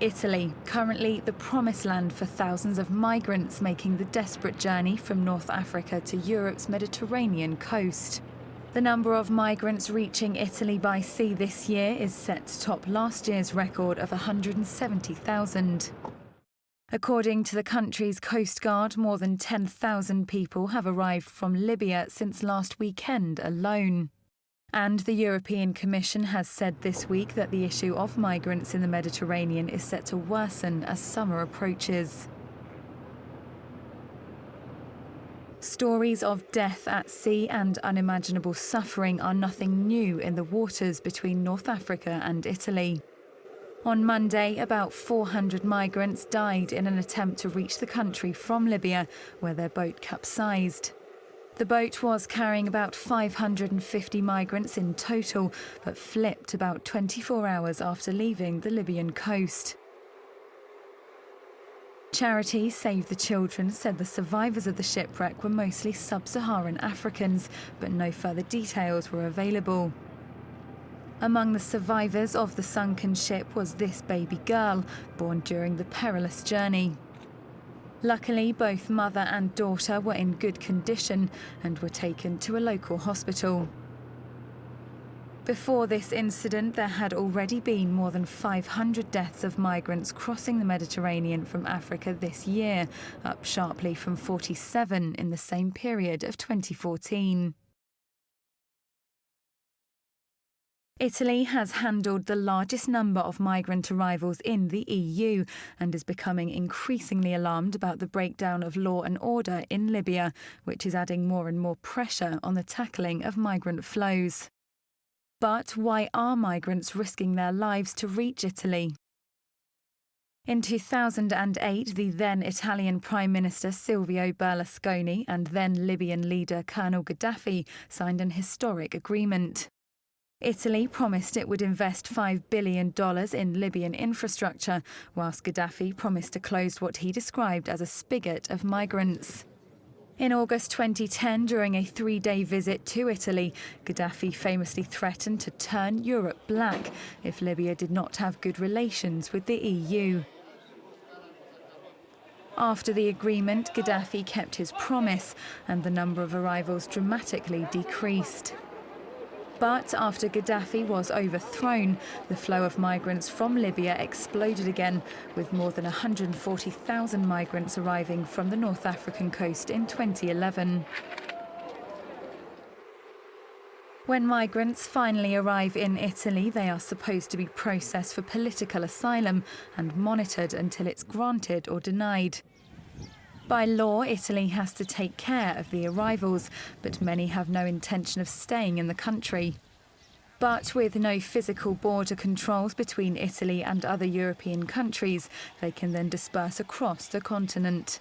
Italy, currently the promised land for thousands of migrants making the desperate journey from North Africa to Europe's Mediterranean coast. The number of migrants reaching Italy by sea this year is set to top last year's record of 170,000. According to the country's Coast Guard, more than 10,000 people have arrived from Libya since last weekend alone. And the European Commission has said this week that the issue of migrants in the Mediterranean is set to worsen as summer approaches. Stories of death at sea and unimaginable suffering are nothing new in the waters between North Africa and Italy. On Monday, about 400 migrants died in an attempt to reach the country from Libya, where their boat capsized. The boat was carrying about 550 migrants in total, but flipped about 24 hours after leaving the Libyan coast. Charity Save the Children said the survivors of the shipwreck were mostly sub-Saharan Africans, but no further details were available. Among the survivors of the sunken ship was this baby girl, born during the perilous journey. Luckily, both mother and daughter were in good condition and were taken to a local hospital. Before this incident, there had already been more than 500 deaths of migrants crossing the Mediterranean from Africa this year, up sharply from 47 in the same period of 2014. Italy has handled the largest number of migrant arrivals in the EU and is becoming increasingly alarmed about the breakdown of law and order in Libya, which is adding more and more pressure on the tackling of migrant flows. But why are migrants risking their lives to reach Italy? In 2008, the then Italian Prime Minister Silvio Berlusconi and then Libyan leader Colonel Gaddafi signed an historic agreement. Italy promised it would invest $5 billion in Libyan infrastructure, whilst Gaddafi promised to close what he described as a spigot of migrants. In August 2010, during a 3-day visit to Italy, Gaddafi famously threatened to turn Europe black if Libya did not have good relations with the EU. After the agreement, Gaddafi kept his promise, and the number of arrivals dramatically decreased. But after Gaddafi was overthrown, the flow of migrants from Libya exploded again, with more than 140,000 migrants arriving from the North African coast in 2011. When migrants finally arrive in Italy, they are supposed to be processed for political asylum and monitored until it's granted or denied. By law, Italy has to take care of the arrivals, but many have no intention of staying in the country. But with no physical border controls between Italy and other European countries, they can then disperse across the continent.